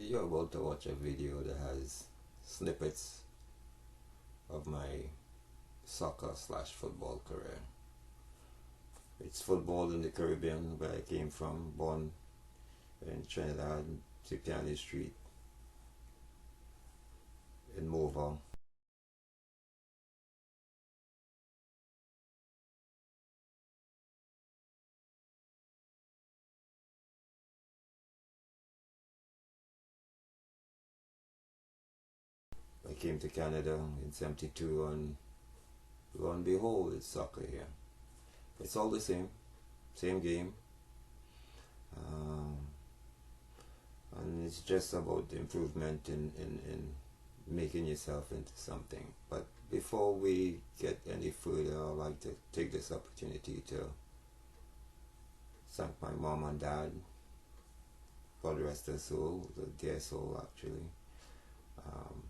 You're about to watch a video that has snippets of my soccer/football career. It's football in the Caribbean, where I came from, born in Trinidad, Cipiani Street, in Morvant. I came to Canada in '72, and lo and behold, it's soccer here. It's all the same game, um, and it's just about the improvement in making yourself into something. But before we get any further, I'd like to take this opportunity to thank my mom and dad, God rest her soul, the dear soul actually. Um,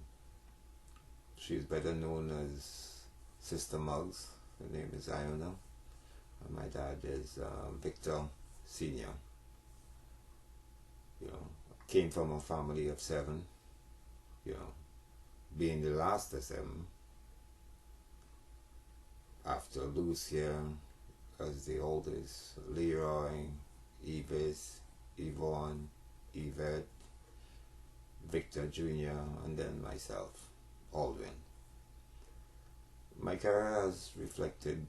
she's better known as Sister Muggs. Her name is Iona, and my dad is Victor Senior. You know, came from a family of 7. You know, being the last of 7, after Lucia as the oldest, Leroy, Evis, Yvonne, Yvette, Victor Jr., and then myself, Aldwyn. My career has reflected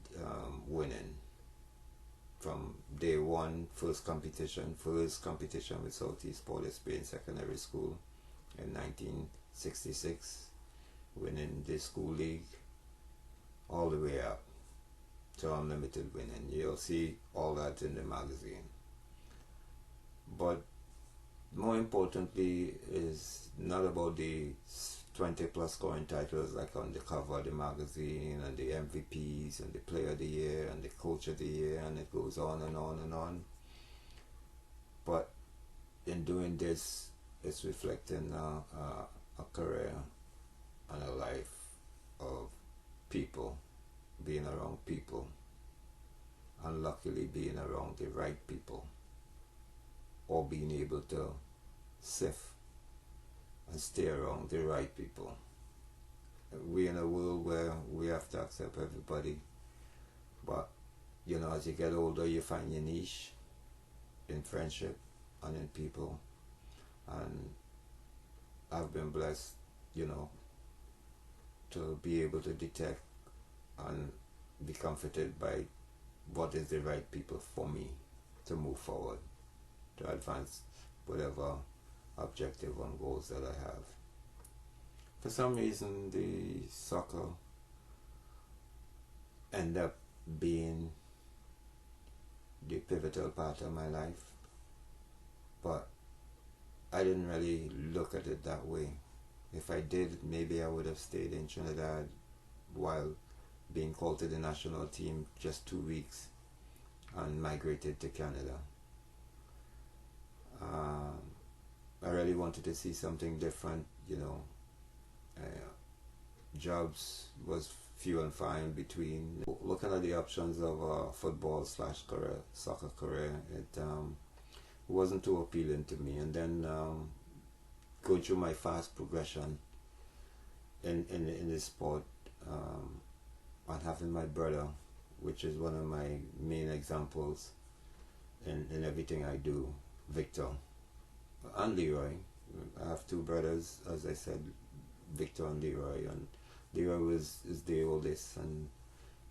winning from day one. First competition with Southeast Port of Spain Secondary School in 1966, winning the school league, all the way up to unlimited winning. You'll see all that in the magazine. But more importantly is not about the 20 plus scoring titles like on the cover of the magazine, and the MVPs and the player of the year and the coach of the year, and it goes on and on and on. But in doing this, it's reflecting a career and a life of people, being around people, and luckily being around the right people, or being able to sift and stay around the right people. We're in a world where we have to accept everybody, but you know, as you get older, you find your niche in friendship and in people. And I've been blessed, you know, to be able to detect and be comforted by what is the right people for me to move forward, to advance whatever objective and goals that I have. For some reason, the soccer ended up being the pivotal part of my life, but I didn't really look at it that way. If I did, maybe I would have stayed in Trinidad while being called to the national team just 2 weeks and migrated to Canada. I really wanted to see something different, you know. Jobs was few and far in between. Looking at the options of a football/soccer career, it wasn't too appealing to me. And then going through my fast progression in this sport, and having my brother, which is one of my main examples in everything I do, Victor and Leroy. I have 2 brothers, as I said, Victor and Leroy, and Leroy is the oldest, and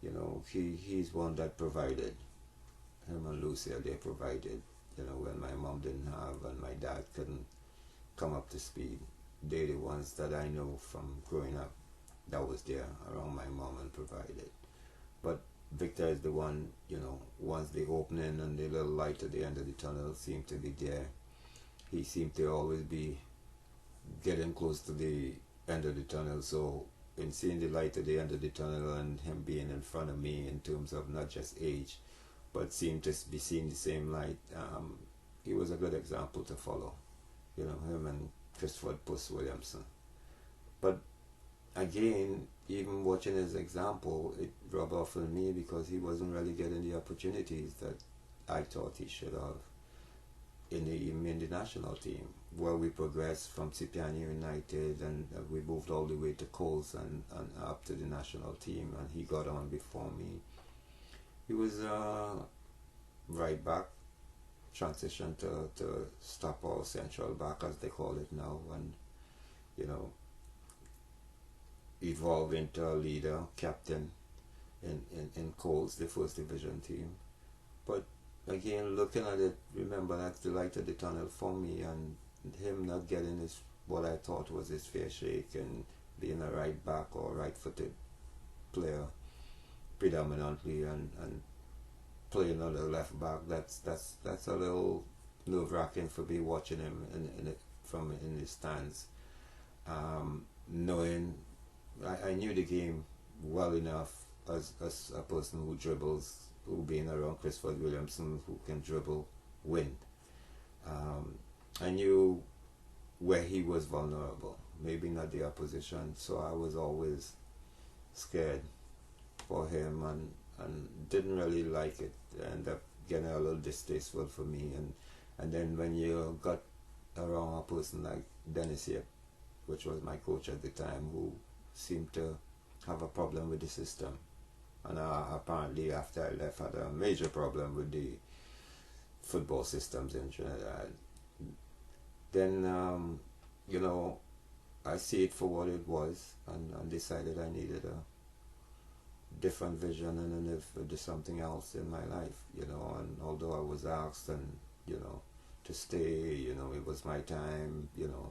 you know, he's one that provided. Him and Lucia, they provided, you know, when my mom didn't have and my dad couldn't come up to speed. They're the ones that I know from growing up that was there around my mom and provided. But Victor is the one, you know, once the opening and the little light at the end of the tunnel seemed to be there, he seemed to always be getting close to the end of the tunnel. So in seeing the light at the end of the tunnel and him being in front of me in terms of not just age, but seemed to be seeing the same light, he was a good example to follow. You know, him and Christopher Puss Williamson. But again, even watching his example, it rubbed off on me because he wasn't really getting the opportunities that I thought he should have. in the national team, where we progressed from Cipiani United, and we moved all the way to Coles and up to the national team, and he got on before me. He was right back, transitioned to stop or central back as they call it now, and evolved into a leader, captain in Coles, the first division team. But again, looking at it, remember that's the light of the tunnel for me, and him not getting his what I thought was his fair shake and being a right back or right footed player predominantly, and playing on the left back, that's a little nerve wracking for me watching him from his stands. Knowing I knew the game well enough as a person who dribbles, who being around Christopher Williamson, who can dribble, win. I knew where he was vulnerable, maybe not the opposition, so I was always scared for him and didn't really like it. Ended up getting a little distasteful for me, and then when you got around a person like Dennis here, which was my coach at the time, who seemed to have a problem with the system, and apparently after I left had a major problem with the football systems in Trinidad, then I see it for what it was, and decided I needed a different vision and if do something else in my life, and although I was asked and to stay, it was my time,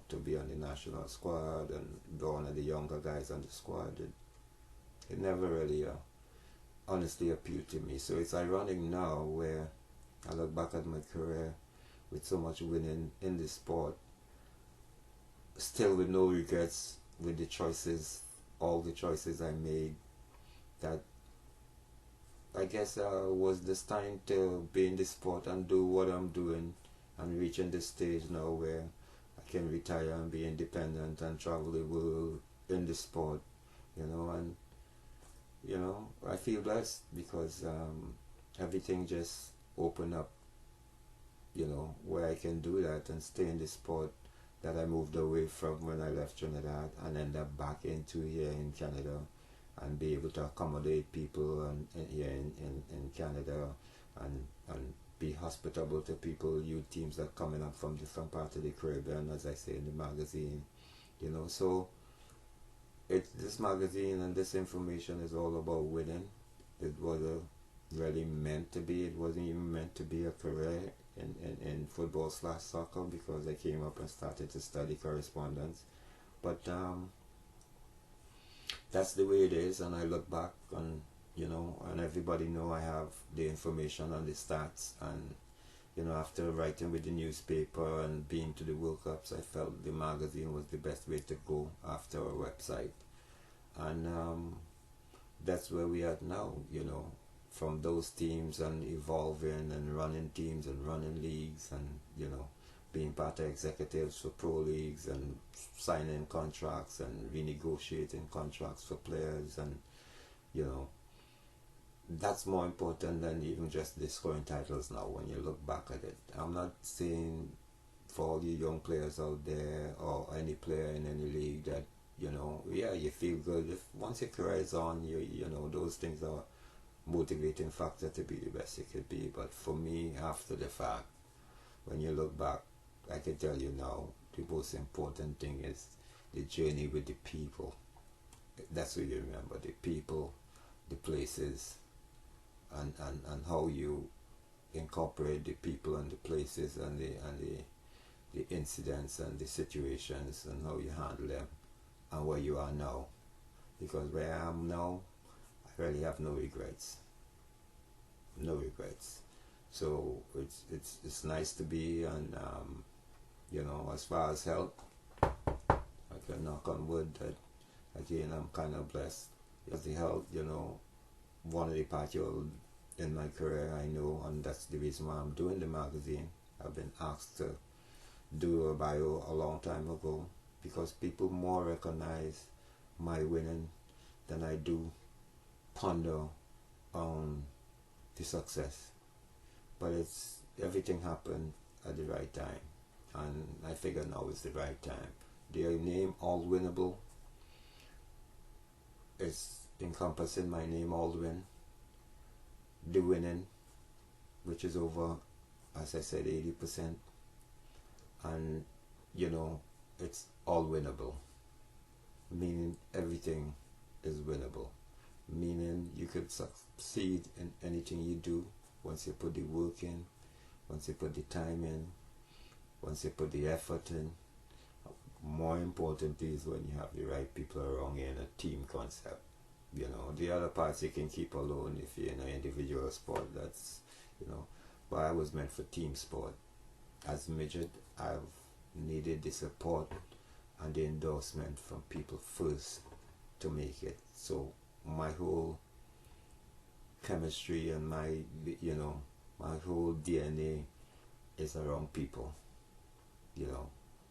to be on the national squad and be one of the younger guys on the squad. It never really honestly appealed to me. So it's ironic now where I look back at my career with so much winning in the sport, still with no regrets with the choices, all the choices I made, that I guess was destined to be in the sport and do what I'm doing, and reaching this stage now where I can retire and be independent and travel the world in the sport, and I feel blessed because everything just opened up, where I can do that and stay in the sport that I moved away from when I left Trinidad and end up back into here in Canada, and be able to accommodate people and here in Canada, and be hospitable to people, youth teams that are coming up from different parts of the Caribbean, as I say in the magazine, so this magazine and this information is all about winning. It wasn't really meant to be, it wasn't even meant to be a career in football/soccer, because I came up and started to study correspondence, but that's the way it is. And I look back and and everybody know I have the information on the stats, and after writing with the newspaper and being to the World Cups, I felt the magazine was the best way to go after a website, and that's where we are now, from those teams and evolving and running teams and running leagues, and being part of executives for pro leagues and signing contracts and renegotiating contracts for players, and that's more important than even just the scoring titles now when you look back at it. I'm not saying for all you young players out there or any player in any league that you feel good if once your career is on, those things are motivating factor to be the best it could be. But for me, after the fact, when you look back, I can tell you now the most important thing is the journey with the people. That's what you remember, the people, the places, and how you incorporate the people and the places and the incidents and the situations and how you handle them, and where you are now. Because where I am now, I really have no regrets. No regrets. So it's nice to be, and as far as health, I can knock on wood that again I'm kind of blessed. As the health, one of the parts in my career I know, and that's the reason why I'm doing the magazine. I've been asked to do a bio a long time ago, because people more recognize my winning than I do ponder on the success. But everything happened at the right time, and I figured now is the right time. The name Aldwynable is encompassing my name Aldwyn, the winning, which is over, as I said, 80%, and it's all winnable, meaning everything is winnable, meaning you could succeed in anything you do once you put the work in, once you put the time in, once you put the effort in. More importantly is when you have the right people around you in a team concept. The other parts you can keep alone if you're in an individual sport, that's, but I was meant for team sport. As midget, I've needed the support and the endorsement from people first to make it. So my whole chemistry and my whole DNA is around people.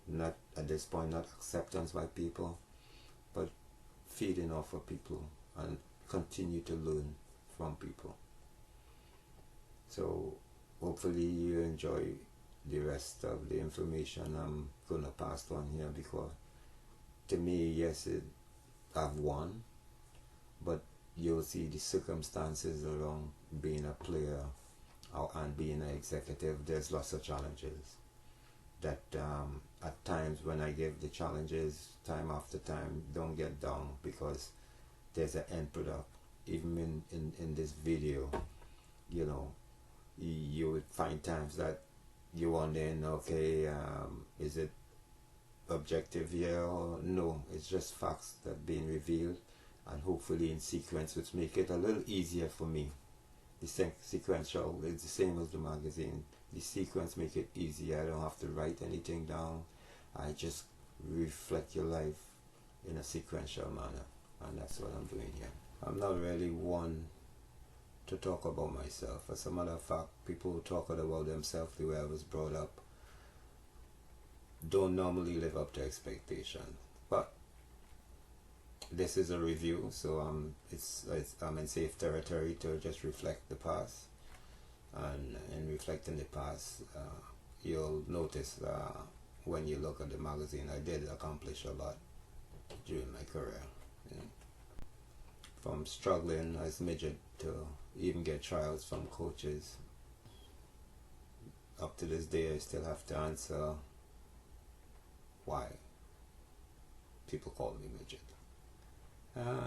Not at this point, not acceptance by people, but feeding off of people and continue to learn from people. So hopefully you enjoy the rest of the information I'm gonna pass on here, because to me, yes, I've won, but you'll see the circumstances around being a player and being an executive. There's lots of challenges that at times when I give the challenges time after time, don't get down, because there's an end product. Even in this video, you would find times that you wondering, okay, is it objective here or no? It's just facts that being revealed, and hopefully in sequence, which make it a little easier for me. The sequential is the same as the magazine. The sequence make it easier. I don't have to write anything down. I just reflect your life in a sequential manner, and that's what I'm doing here. I'm not really one to talk about myself. As a matter of fact, people who talk about themselves the way I was brought up don't normally live up to expectations. But this is a review, so I'm in safe territory to just reflect the past. And in reflecting the past, you'll notice when you look at the magazine, I did accomplish a lot during my career. From struggling as midget to even get trials from coaches. Up to this day, I still have to answer why people call me midget.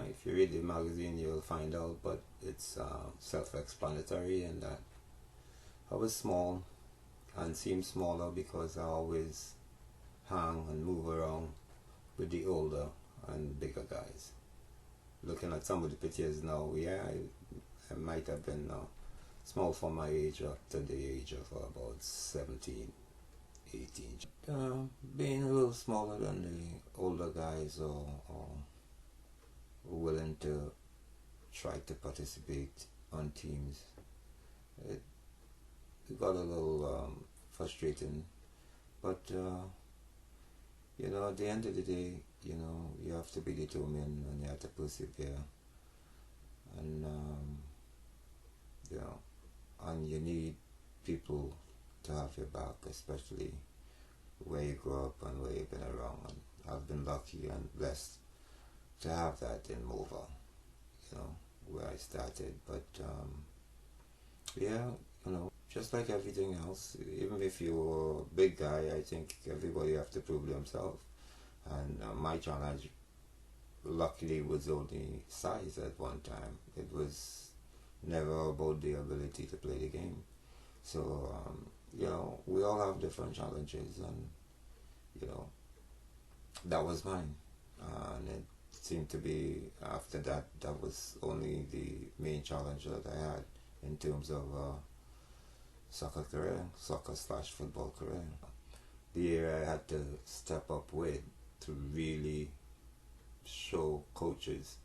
If you read the magazine, you'll find out, but it's self-explanatory in that I was small and seemed smaller because I always hang and move around with the older and bigger guys. Looking at some of the pictures now, yeah, I might have been small for my age up to the age of about 17, 18. Being a little smaller than the older guys, or willing to try to participate on teams, it got a little frustrating, but at the end of the day, you have to be determined and you have to persevere, and and you need people to have your back, especially where you grew up and where you've been around. And I've been lucky and blessed to have that in Morvant, where I started. But just like everything else, even if you're a big guy, I think everybody have to prove themselves. And my challenge, luckily, was only size at one time. It was never about the ability to play the game. So, we all have different challenges, and, that was mine. And it seemed to be, after that, that was only the main challenge that I had in terms of soccer/football career. The area I had to step up with to really show coaches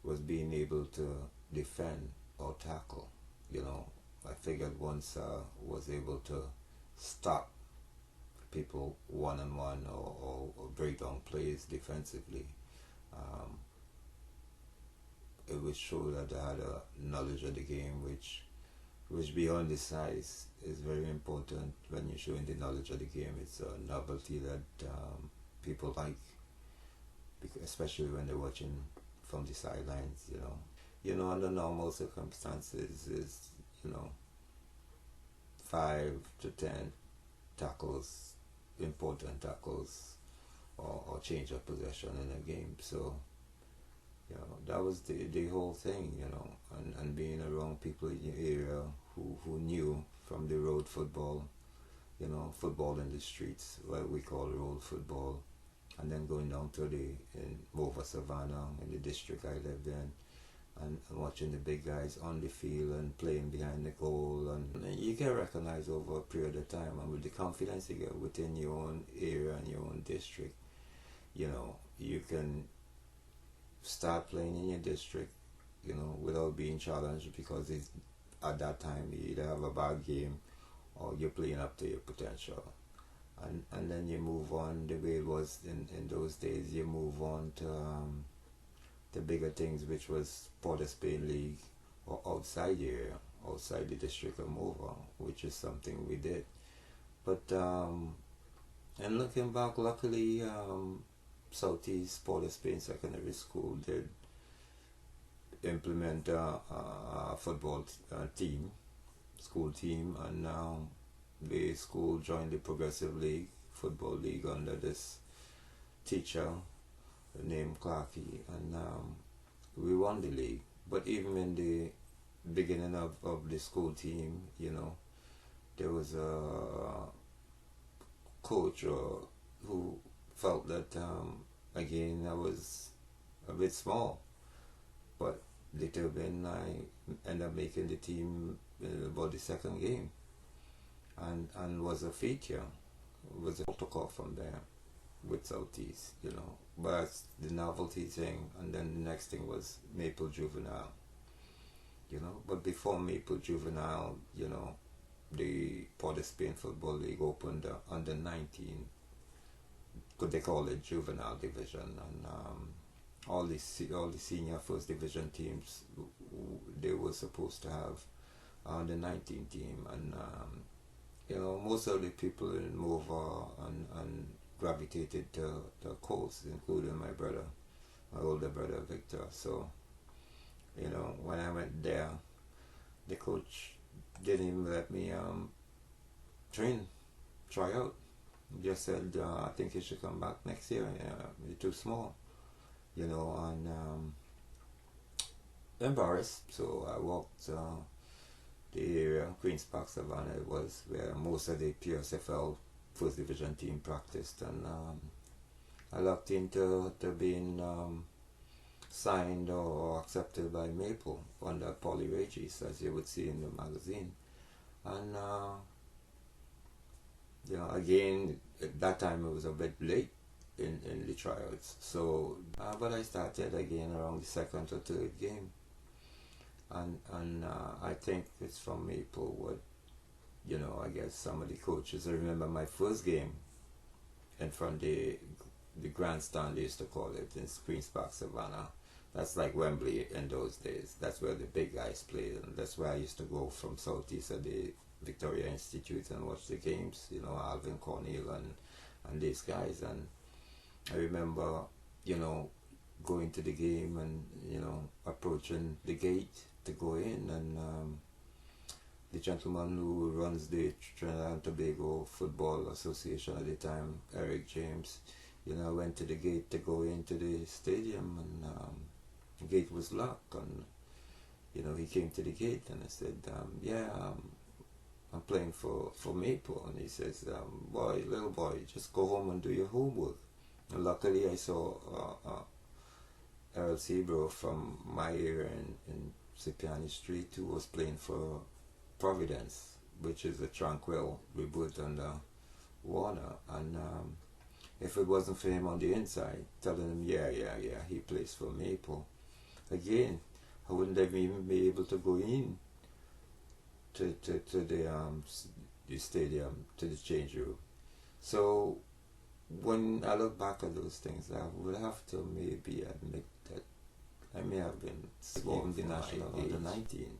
was being able to defend or tackle. I figured once I was able to stop people one-on-one or break down plays defensively, it would show that I had a knowledge of the game which which beyond the size is very important when you're showing the knowledge of the game. It's a novelty that people like, especially when they're watching from the sidelines. Under normal circumstances is 5 to 10 tackles, important tackles, or change of possession in a game. So that was the whole thing, and being around people in your area who knew from the road football, football in the streets, what we call road football, and then going down to in Morvant Savannah, in the district I lived in, and watching the big guys on the field and playing behind the goal, and you get recognized over a period of time, and with the confidence you get within your own area and your own district, you can start playing in your district, without being challenged, because at that time you either have a bad game or you're playing up to your potential. And then you move on the way it was in those days. You move on to the bigger things, which was Port of Spain League, or outside the area, outside the district of Morvant, which is something we did. But and looking back, luckily Southeast Port of Spain Secondary School did implement a football team, school team, and now the school joined the Progressive League, Football League, under this teacher named Clarkey, and we won the league. But even in the beginning of the school team, there was a coach who felt that again I was a bit small, but later when I ended up making the team about the second game, and was a feature, was a protocol from there with Southeast, but the novelty thing, and then the next thing was Maple Juvenile, but before Maple Juvenile, the Port of Spain Football League opened under 19, could they call it juvenile division, and all the senior first division teams, they were supposed to have under 19 team, and most of the people in Mova and gravitated to the coast, including my older brother Victor. So when I went there, the coach didn't even let me try out. He just said, I think you should come back next year. You're too small, and embarrassed. So I walked the area, Queen's Park Savannah, it was where most of the PSFL first division team practiced, and I locked into being signed or accepted by Maple under Polly Regis, as you would see in the magazine. And again, at that time it was a bit late in the tryouts, so but I started again around the second or third game, and I think it's from Maple what I guess some of the coaches. I remember my first game in front of the grandstand, they used to call it, in Queen's Park Savannah. That's like Wembley in those days. That's where the big guys played, and that's where I used to go from Southeast at the Victoria Institute and watch the games, Alvin Cornell and these guys. And I remember, going to the game and, approaching the gate to go in, and the gentleman who runs the Trinidad and Tobago Football Association at the time, Eric James, went to the gate to go into the stadium, and the gate was locked, and he came to the gate, and I said, I'm playing for Maple, and he says, little boy, just go home and do your homework. And luckily I saw Errol Sebro from my area in Sipiani Street, who was playing for Providence, which is a tranquil reboot under Warner, and if it wasn't for him on the inside telling him he plays for Maple, again I wouldn't have even been able to go in to the stadium, to the change room. So when I look back at those things, I would have to maybe admit that I may have been sworn the national under 19,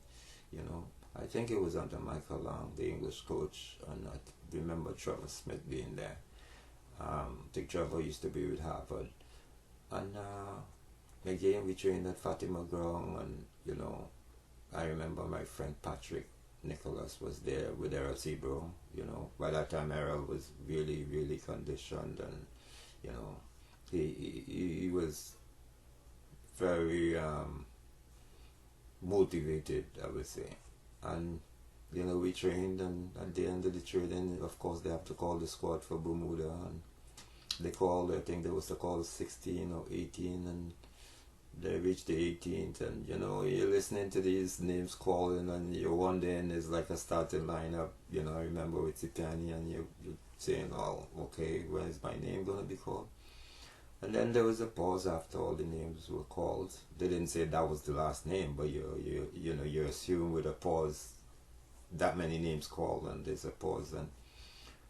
I think it was under Michael Long, the English coach, and I remember Trevor Smith being there. I think Trevor used to be with Harvard. And again, we trained at Fatima Ground, and I remember my friend Patrick Nicholas was there with Errol Sebro. By that time Errol was really, really conditioned, and he was very motivated, I would say. And we trained, and at the end of the training, of course, they have to call the squad for Bermuda, and they called, I think there was a call 16 or 18, and they reached the 18th, and you're listening to these names calling, and you're wondering, is like a starting lineup. I remember with Cipriani, and you're saying, oh, okay, when is my name going to be called? And then there was a pause after all the names were called. They didn't say that was the last name, but you assume with a pause, that many names called, and there's a pause, and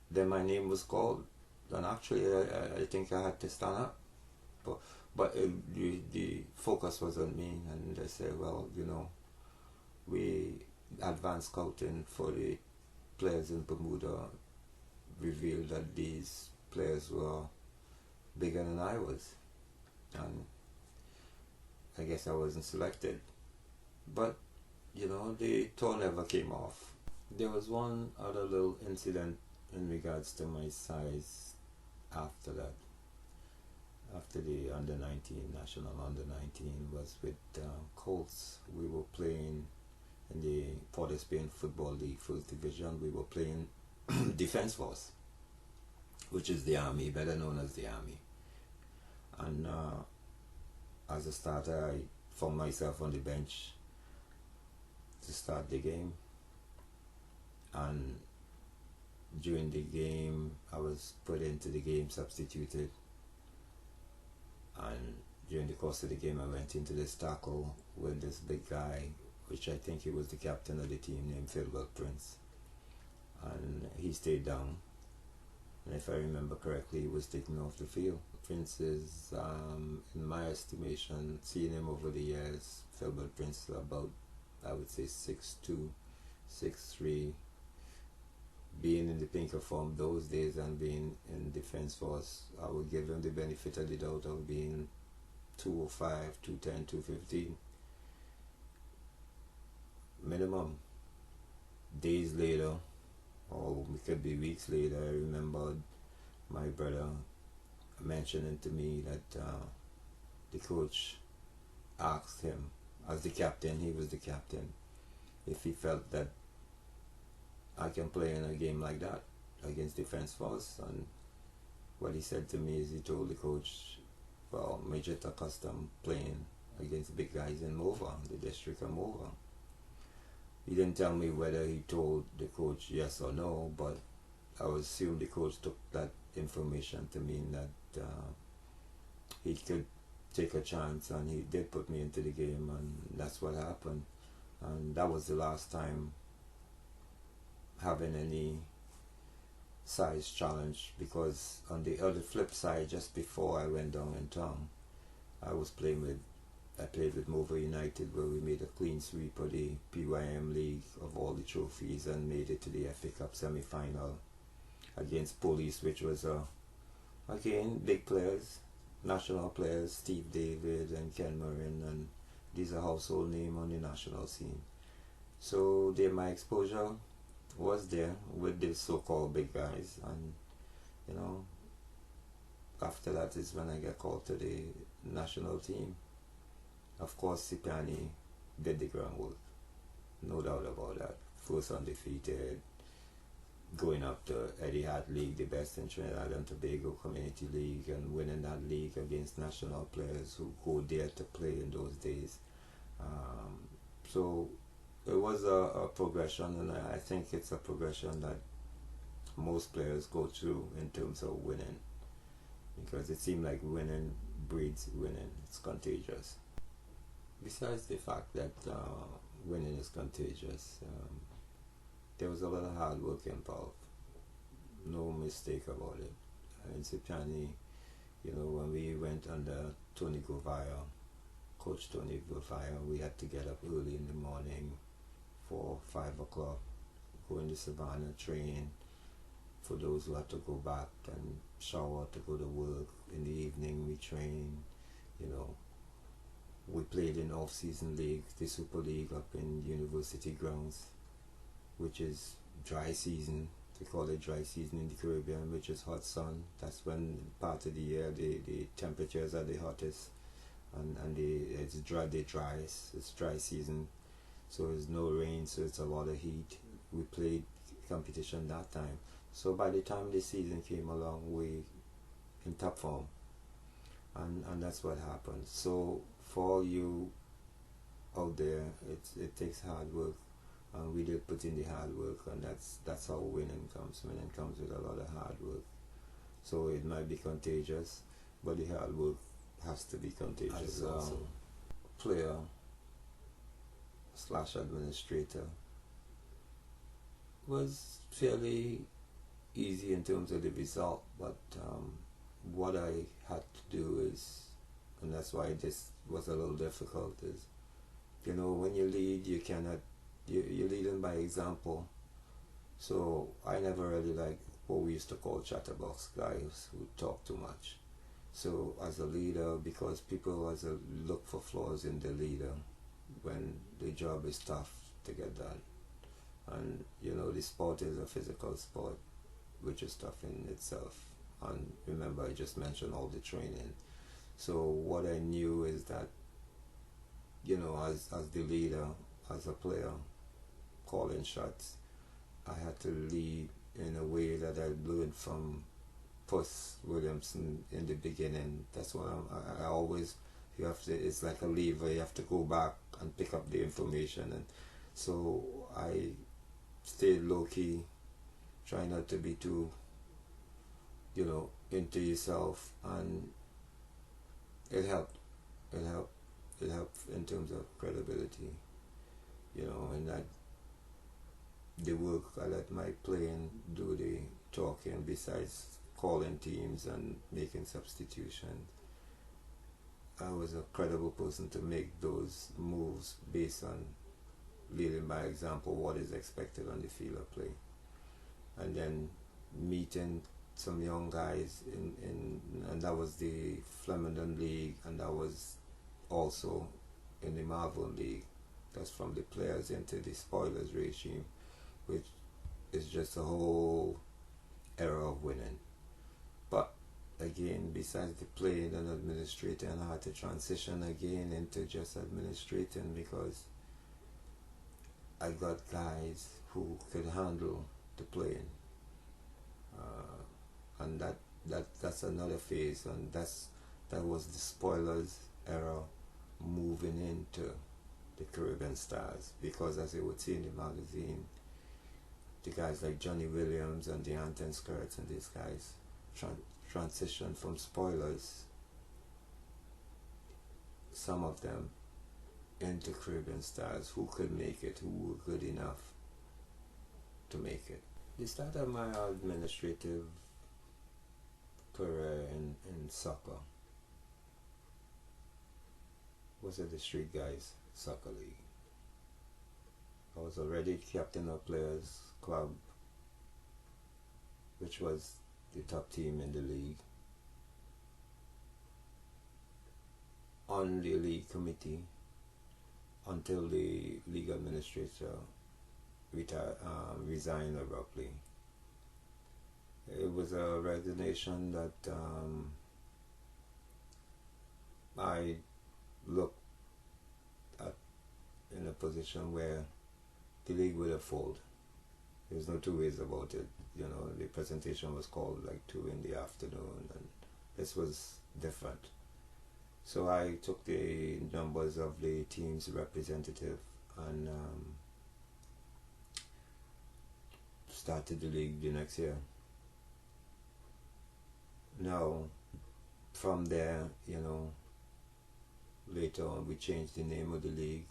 then my name was called, and actually I think I had to stand up, but the focus was on me, and they said, well, we advanced scouting for the players in Bermuda revealed that these players were bigger than I was, and I guess I wasn't selected. But the tour never came off. There was one other little incident in regards to my size after that. After the under-19, national under-19, was with Colts. We were playing in the Port of Spain Football League First Division. We were playing Defense Force, which is the Army, better known as the Army. And as a starter, I found myself on the bench to start the game. And during the game, I was put into the game, substituted. And during the course of the game, I went into this tackle with this big guy, which I think he was the captain of the team, named Philbert Prince. And he stayed down. And if I remember correctly, he was taken off the field. Prince is, in my estimation, seeing him over the years, Philbert Prince about, I would say, 6'2", 6'3", being in the pinker form those days and being in Defense Force, I would give him the benefit of the doubt of being 205, 210, 215 minimum. Days later, or it could be weeks later, I remember my brother mentioning to me that the coach asked him, as the captain, he was the captain, if he felt that I can play in a game like that against Defense Force. And what he said to me is, he told the coach, well, Midget accustomed playing against big guys in Morvant, the district of Morvant. He didn't tell me whether he told the coach yes or no, but I would assume the coach took that information to mean that he could take a chance, and he did put me into the game, and that's what happened. And that was the last time having any size challenge, because on the other flip side, just before I went down in town, I played with Morvant United, where we made a clean sweep of the PYM League of all the trophies and made it to the FA Cup semi-final against Police, which was again big players, national players, Steve David and Ken Marin, and these are household names on the national scene. So my exposure was there with the so-called big guys, and after that is when I got called to the national team. Of course, Cipriani did the groundwork, no doubt about that. First undefeated, going up to Etihad League, the best in Trinidad and Tobago Community League, and winning that league against national players who go there to play in those days. So it was a progression, and I think it's a progression that most players go through in terms of winning, because it seemed like winning breeds winning. It's contagious. Besides the fact that winning is contagious, there was a lot of hard work involved. No mistake about it. In Cipriani, when we went under Tony Govaya, Coach Tony Govaya, we had to get up early in the morning, 4, 5 o'clock, go in the savannah, train. For those who had to go back and shower to go to work, in the evening we train, you know. We played in off-season league, the Super League up in University grounds, which is dry season. They call it dry season in the Caribbean, which is hot sun. That's when part of the year the temperatures are the hottest, and it's dry, it's dry season, so there's no rain, so it's a lot of heat. We played competition that time. So by the time the season came along, we in top form, and that's what happened. So for you out there, it takes hard work, and we did put in the hard work, and that's how winning comes. Winning comes with a lot of hard work. So it might be contagious, but the hard work has to be contagious. As also player / administrator was fairly easy in terms of the result, but what I had to do is, and that's why this was a little difficult, is, you know, when you lead, you cannot, you're leading by example. So I never really liked what we used to call chatterbox guys who talk too much. So as a leader, because people look for flaws in the leader when the job is tough to get done, and you know the sport is a physical sport, which is tough in itself. And remember, I just mentioned all the training. So what I knew is that, you know, as the leader, as a player, calling shots, I had to lead in a way that I learned from Puss Williamson in the beginning. That's what I always, you have to, it's like a lever, you have to go back and pick up the information. And so I stayed low-key, try not to be too, you know, into yourself, and it helped in terms of credibility, you know, and that the work, I let my playing do the talking besides calling teams and making substitutions. I was a credible person to make those moves based on leading by example, what is expected on the field of play. And then meeting some young guys and that was the Flemington League, and that was also in the Marvel League. That's from the players into the spoilers regime, which is just a whole era of winning. But again, besides the playing and administrating, I had to transition again into just administrating, because I got guys who could handle the playing, and that's another phase, and that was the spoilers era, moving into the Caribbean stars, because as you would see in the magazine, the guys like Johnny Williams and the Anton Skirts and these guys transition from spoilers, some of them, into Caribbean stars who could make it, who were good enough to make it. The start of my administrative career in soccer was at the Street Guys Soccer League. I was already captain of Players Club, which was the top team in the league, on the league committee until the league administrator resigned abruptly. It was a resignation that I looked at in a position where the league would have folded. There's no two ways about it. You know, the presentation was called like 2 in the afternoon, and this was different. So I took the numbers of the team's representative and started the league the next year. Now, from there, you know, later on we changed the name of the league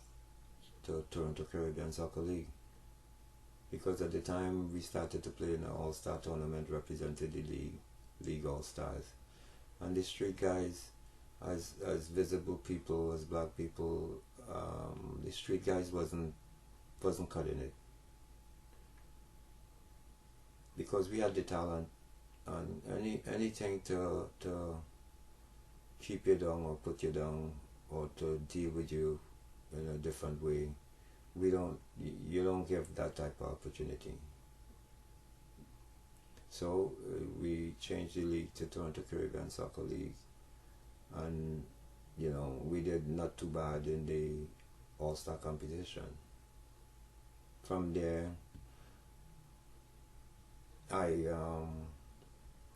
to Toronto Caribbean Soccer League, because at the time we started to play in an all-star tournament, represented the league all-stars, and the Street Guys, as visible people, as black people, the Street Guys wasn't wasn't cutting it, because we had the talent, and anything to keep you down or put you down or to deal with you in a different way, you don't give that type of opportunity. So we changed the league to Toronto Caribbean Soccer League, and we did not too bad in the All-Star competition. From there, I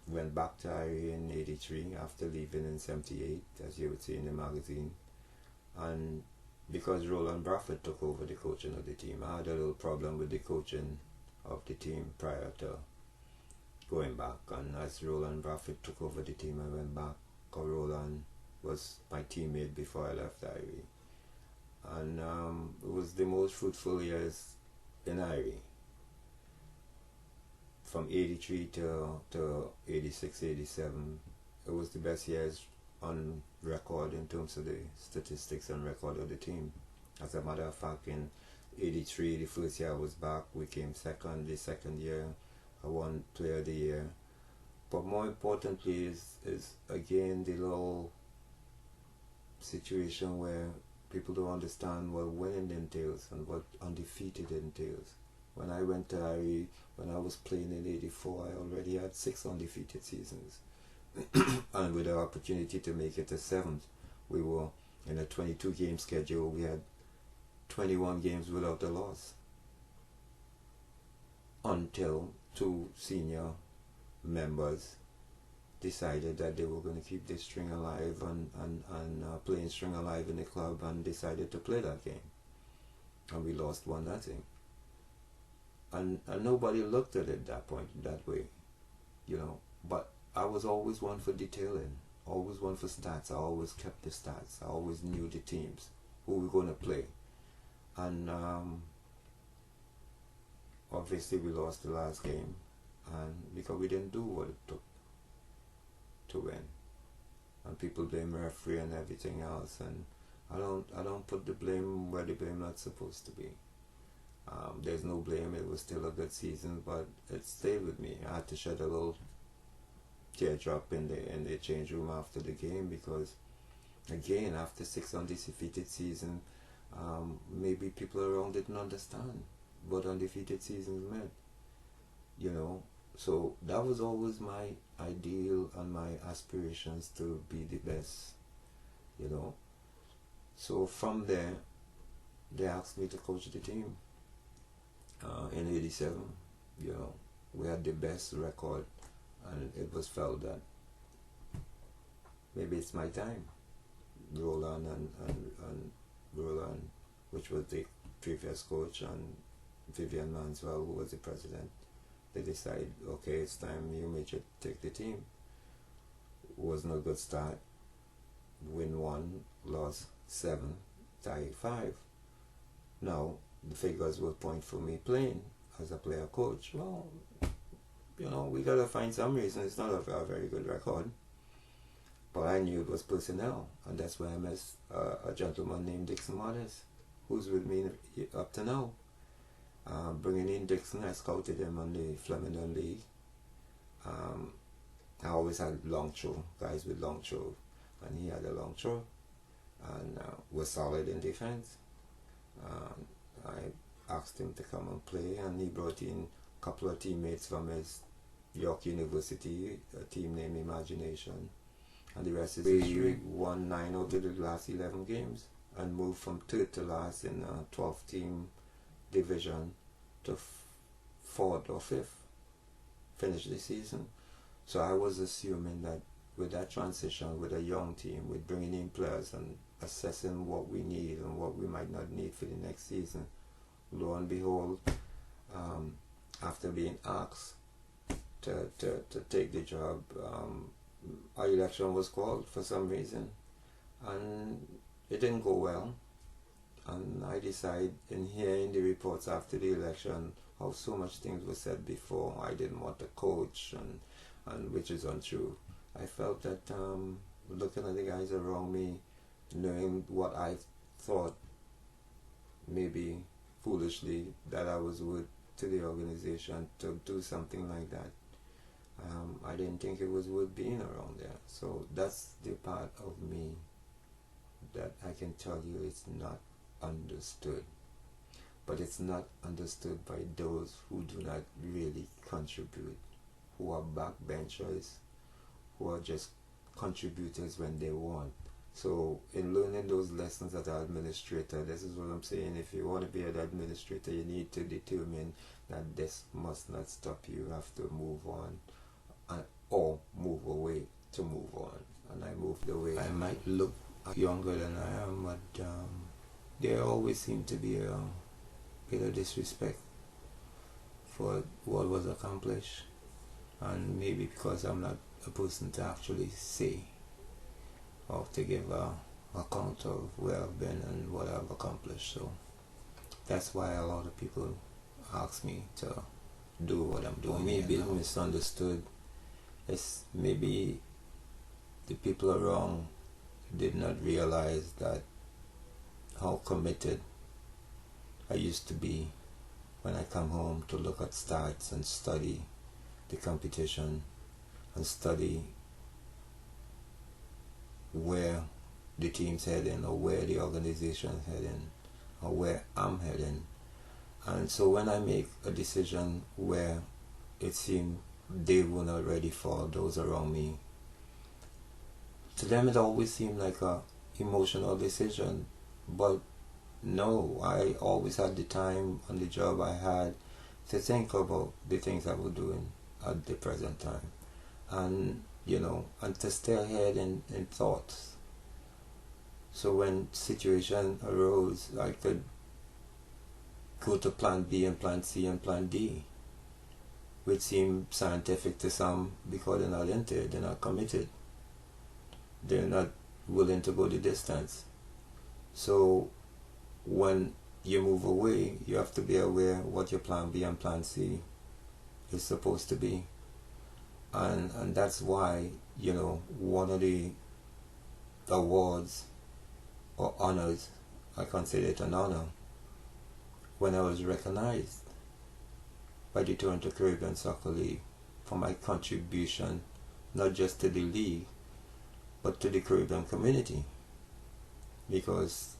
went back to Irie in '83 after leaving in '78, as you would see in the magazine. And because Roland Bradford took over the coaching of the team, I had a little problem with the coaching of the team prior to going back. And as Roland Bradford took over the team, I went back, because Roland was my teammate before I left Irie. And it was the most fruitful years in Irie. From '83 to '86, '87, it was the best years on record in terms of the statistics and record of the team. As a matter of fact, in '83, the first year I was back, we came second. The second year, I won Player of the Year. But more importantly is again the little situation where people don't understand what winning entails and what undefeated entails. When I went to Irie, when I was playing in '84, I already had 6 undefeated seasons. And with the opportunity to make it to 7th, we were in a 22 game schedule. We had 21 games without a loss, until 2 senior members decided that they were going to keep this string alive and playing string alive in the club, and decided to play that game, and we lost 1-0. And nobody looked at it that point that way, but I was always one for detailing, always one for stats. I always kept the stats. I always knew the teams, who we were going to play. And obviously we lost the last game, and because we didn't do what it took to win. And people blame referee and everything else, and I don't put the blame where the blame not supposed to be. There's no blame. It was still a good season, but it stayed with me. I had to shed a little teardrop in the change room after the game, because again, after 6 undefeated season, maybe people around didn't understand what undefeated seasons meant, so that was always my ideal and my aspirations, to be the best, so from there they asked me to coach the team. In '87, we had the best record, and it was felt that maybe it's my time. Roland and Roland, which was the previous coach, and Vivian Manswell, who was the president, they decided, okay, it's time you may take the team. It wasn't a good start. Win 1, lost 7, tie 5. Now the figures will point for me playing as a player coach. Well, we gotta find some reason. It's not a very good record, but I knew it was personnel, and that's why I met a gentleman named Dixon Modest, who's with me up to now. Bringing in Dixon, I scouted him on the Flemington League. I always had long throw, guys with long throw, and he had a long throw, and was solid in defense. I asked him to come and play, and he brought in a couple of teammates from his York University, a team named Imagination, and the rest is history. We won 9 out of the last 11 games, and moved from 3rd to last in a 12-team division to 4th or 5th. Finished the season. So I was assuming that with that transition, with a young team, with bringing in players and assessing what we need and what we might not need for the next season, lo and behold, after being asked to take the job, our election was called for some reason, and it didn't go well. And I decided, in hearing the reports after the election, how so much things were said before, I didn't want to coach, and which is untrue. I felt that looking at the guys around me, knowing what I thought maybe foolishly that I was worth to the organization to do something like that. I didn't think it was worth being around there. So that's the part of me that I can tell you it's not understood. But it's not understood by those who do not really contribute, who are backbenchers, who are just contributors when they want. So in learning those lessons as an administrator, this is what I'm saying. If you want to be an administrator, you need to determine that this must not stop you. You have to move on or move away to move on. And I moved away. I might look younger than I am, but there always seemed to be a bit of disrespect for what was accomplished. And maybe because I'm not a person to actually say or to give a account of where I've been and what I've accomplished. So that's why a lot of people ask me to do what I'm doing. Maybe misunderstood. It's maybe the people around did not realize that how committed I used to be when I come home to look at stats and study the competition and study where the team's heading or where the organization's heading or where I'm heading. And so when I make a decision where it seemed they were not ready for those around me, to them it always seemed like a emotional decision. But no, I always had the time on the job I had to think about the things I was doing at the present time. And and to stay ahead in thoughts. So when situation arose, I could go to plan B and plan C and plan D, which seemed scientific to some because they're not into it, they're not committed, they're not willing to go the distance. So when you move away, you have to be aware what your plan B and plan C is supposed to be. And that's why, one of the awards or honors, I consider it an honor, when I was recognized by the Toronto Caribbean Soccer League for my contribution, not just to the league, but to the Caribbean community. Because,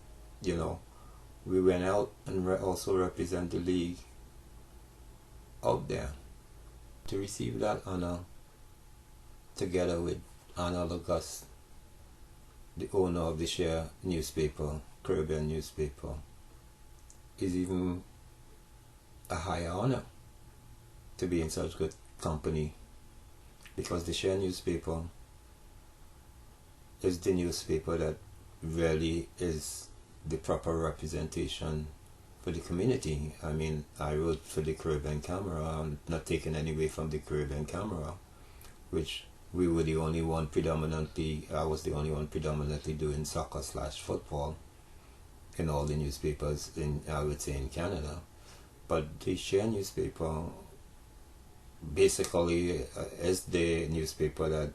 we went out and also represent the league out there. To receive that honor, together with Arnold August, the owner of the Share newspaper, Caribbean newspaper, is even a higher honor to be in such good company, because the Share newspaper is the newspaper that really is the proper representation for the community. I mean, I wrote for the Caribbean Camera. I'm not taking any away from the Caribbean Camera, which we were the only one predominantly, I was the only one predominantly doing soccer/football in all the newspapers I would say in Canada. But the Share newspaper basically is the newspaper that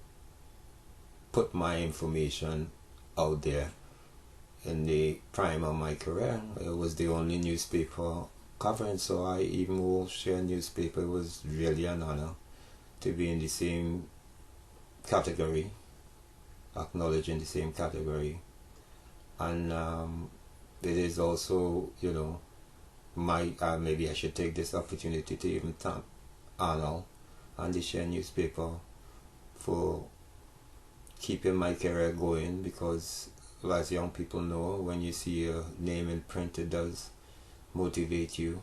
put my information out there in the prime of my career. It was the only newspaper covering, so I even wore Share newspaper. It was really an honor to be in the same category, acknowledged in the same category. And it is also, maybe I should take this opportunity to even thank Arnold and the Share newspaper for keeping my career going, because as young people know, when you see your name in print, it does motivate you,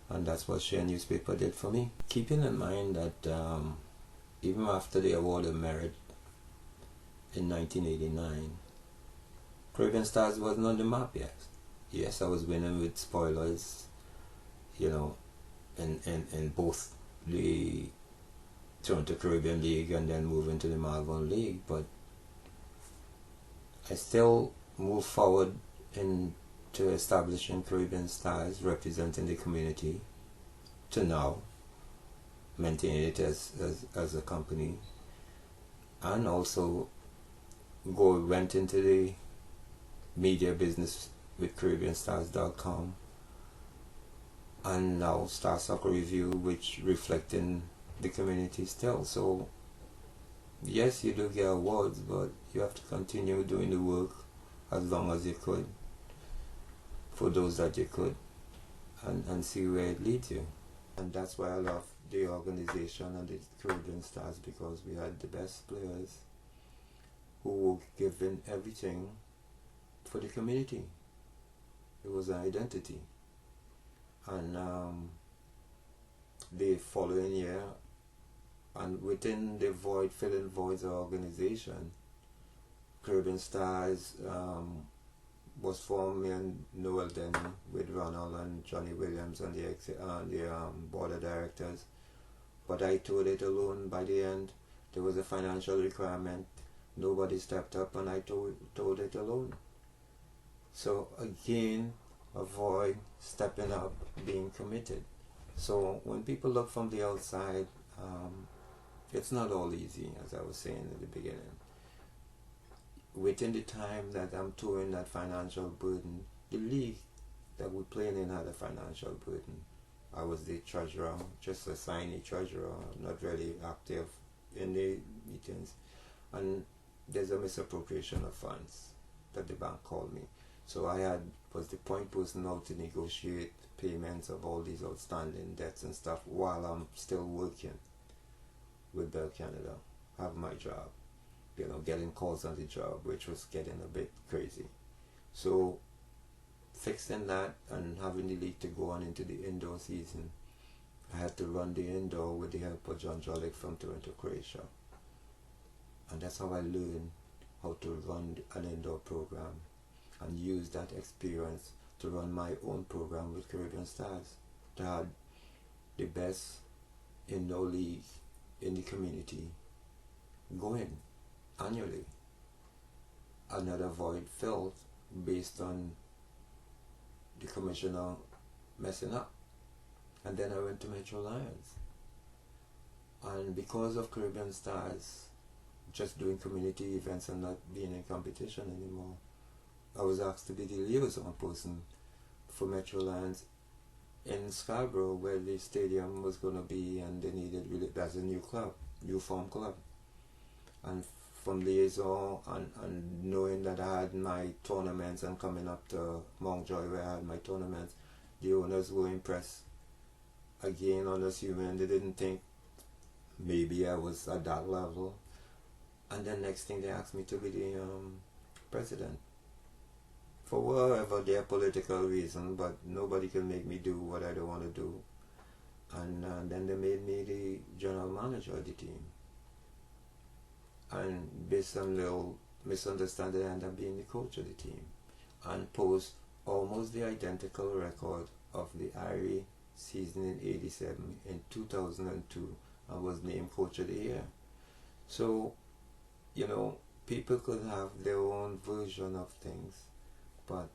and that's what Share newspaper did for me. Keeping in mind that even after the Award of Merit in 1989, Caribbean Stars wasn't on the map yet. Yes, I was winning with spoilers, in both the Toronto Caribbean League and then moving to the Malvern League, but I still move forward into establishing Caribbean Stars, representing the community, to now maintain it as a company, and also went into the media business with CaribbeanStars.com, and now Star Soccer Review, which reflecting the community still. So yes, you do get awards, but you have to continue doing the work as long as you could, for those that you could, and see where it leads you. And that's why I love the organization and the Caribbean Stars, because we had the best players who were given everything for the community. It was an identity. And the following year, and within the void, filling voids of organization, Caribbean Stars was formed, me and Noel Denny, with Ronald and Johnny Williams and the board of directors. But I told it alone. By the end, there was a financial requirement. Nobody stepped up, and I told it alone. So again, avoid stepping up, being committed. So when people look from the outside, it's not all easy, as I was saying in the beginning. Within the time that I'm towing that financial burden, the league that we're playing in had a financial burden. I was the treasurer, just a signing treasurer, not really active in the meetings. And there's a misappropriation of funds that the bank called me. So I was the point person now to negotiate payments of all these outstanding debts and stuff while I'm still working with Bell Canada, have my job, getting calls on the job, which was getting a bit crazy. So fixing that and having the league to go on into the indoor season, I had to run the indoor with the help of John Jolik from Toronto, Croatia. And that's how I learned how to run an indoor program and use that experience to run my own program with Caribbean Stars, to have the best indoor league in the community going annually. Another void filled based on the commissioner messing up. And then I went to Metro Lions. And because of Caribbean Stars just doing community events and not being in competition anymore, I was asked to be the liaison person for Metro Lions in Scarborough, where the stadium was going to be, and they needed really, that's a new club, new form club. And from liaison and knowing that I had my tournaments and coming up to Mountjoy where I had my tournaments, the owners were impressed. Again, unassuming, they didn't think maybe I was at that level. And then next thing they asked me to be the president. For whatever their political reason, but nobody can make me do what I don't want to do. And then they made me the general manager of the team. And based on little misunderstanding, I ended up being the coach of the team. And post almost the identical record of the Irie season in 87 in 2002, I was named coach of the year. So, people could have their own version of things, but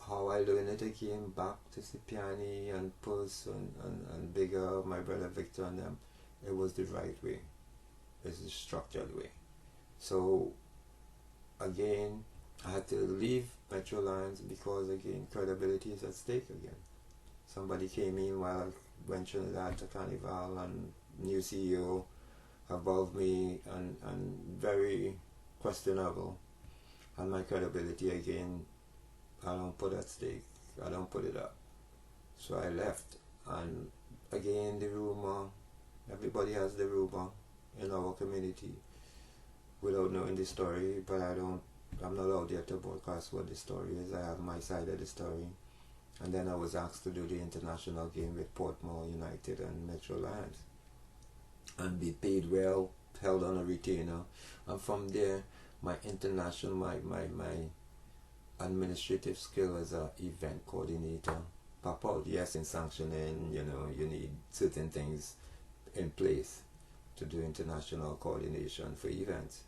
how I learned it again back to Cipriani and Puss and Bigger, my brother Victor and them, it was the right way. It's the structured way. So again, I had to leave Metro Lions because again, credibility is at stake again. Somebody came in while I went to Trinidad to Carnival, and new CEO above me and very questionable. And my credibility again, I don't put at stake. I don't put it up. So I left. And again, the rumor, everybody has the rumor in our community without knowing the story, but I'm not out there to broadcast what the story is. I have my side of the story. And then I was asked to do the international game with Portmore United and Metro Lions and be paid well, held on a retainer. And from there, my international, my administrative skill as an event coordinator pop out. Yes, in sanctioning, you need certain things in place to do international coordination for events.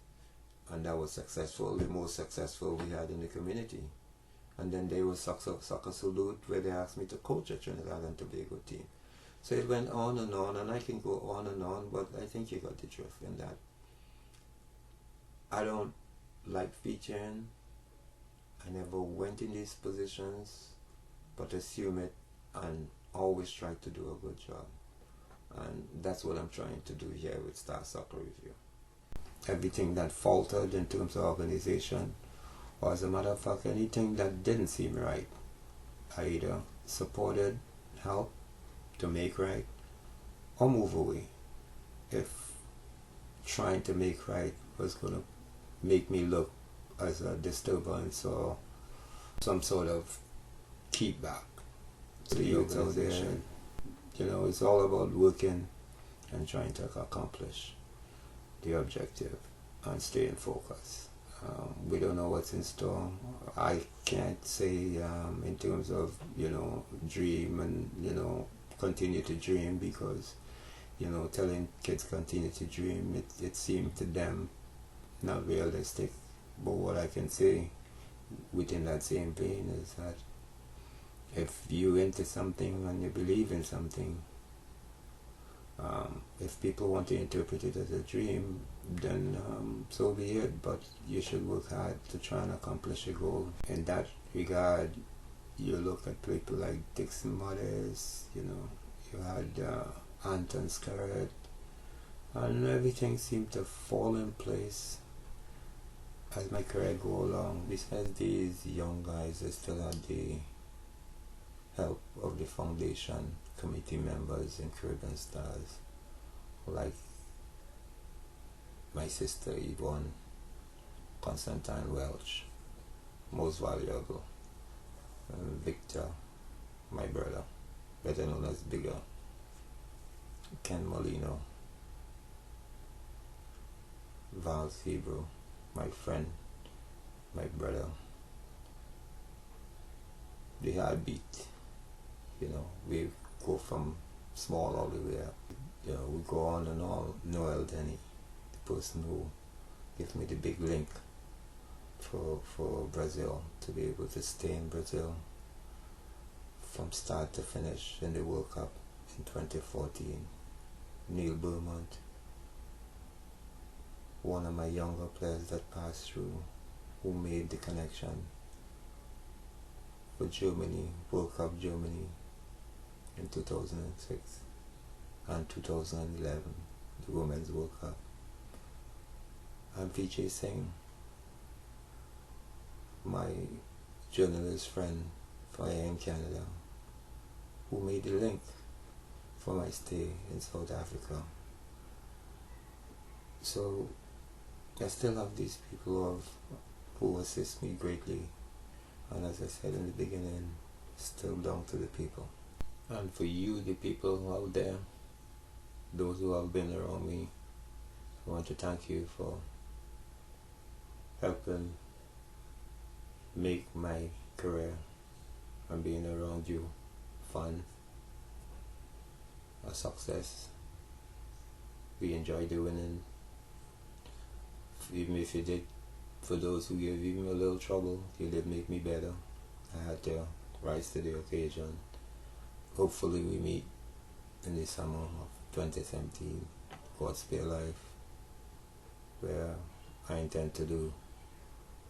And that was successful, the most successful we had in the community. And then there was Soccer Salute, where they asked me to coach a Trinidad and Tobago team. So it went on, and I can go on, but I think you got the truth in that. I don't like featuring. I never went in these positions, but assume it and always try to do a good job. And that's what I'm trying to do here with Star Soccer Review. Everything that faltered in terms of organization, or as a matter of fact, anything that didn't seem right, I either supported, helped to make right, or move away if trying to make right was going to make me look as a disturbance or some sort of keep back to the organization. You know, it's all about working and trying to accomplish the objective and staying focused. We don't know what's in store. I can't say in terms of, dream and, continue to dream, because, telling kids continue to dream, it seemed to them not realistic. But what I can say within that same vein is that if you're into something and you believe in something, if people want to interpret it as a dream, then so be it, but you should work hard to try and accomplish a goal. In that regard, you look at people like Dixon Mothers, you had Anton Scarrett, and everything seemed to fall in place as my career go along. Besides these young guys, I still had the help of the foundation committee members in Caribbean Stars, like my sister Yvonne, Constantine Welch, most valuable, Victor, my brother, better known as Bigger, Ken Molino, Val Hebrew, my friend, my brother, the heartbeat. We go from small all the way up. We go on and on. Noel Denny, the person who gave me the big link for Brazil, to be able to stay in Brazil from start to finish in the World Cup in 2014. Neil Beaumont, one of my younger players that passed through, who made the connection for Germany, World Cup Germany in 2006 and 2011, the Women's World Cup. And Vijay Singh, my journalist friend for AM Canada, who made the link for my stay in South Africa. So I still have these people who assist me greatly, and as I said in the beginning, still down to the people. And for you, the people out there, those who have been around me, I want to thank you for helping make my career and being around you fun, a success. We enjoy the winning, even if you did, for those who gave me a little trouble, you did make me better. I had to rise to the occasion. Hopefully we meet in the summer of 2017, God Spare Life, where I intend to do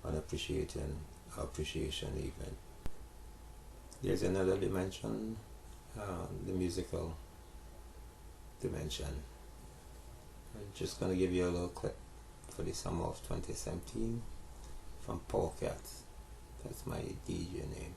an appreciation event. There's another dimension, the musical dimension. I'm just going to give you a little clip for the summer of 2017 from Paul Katz. That's my DJ name.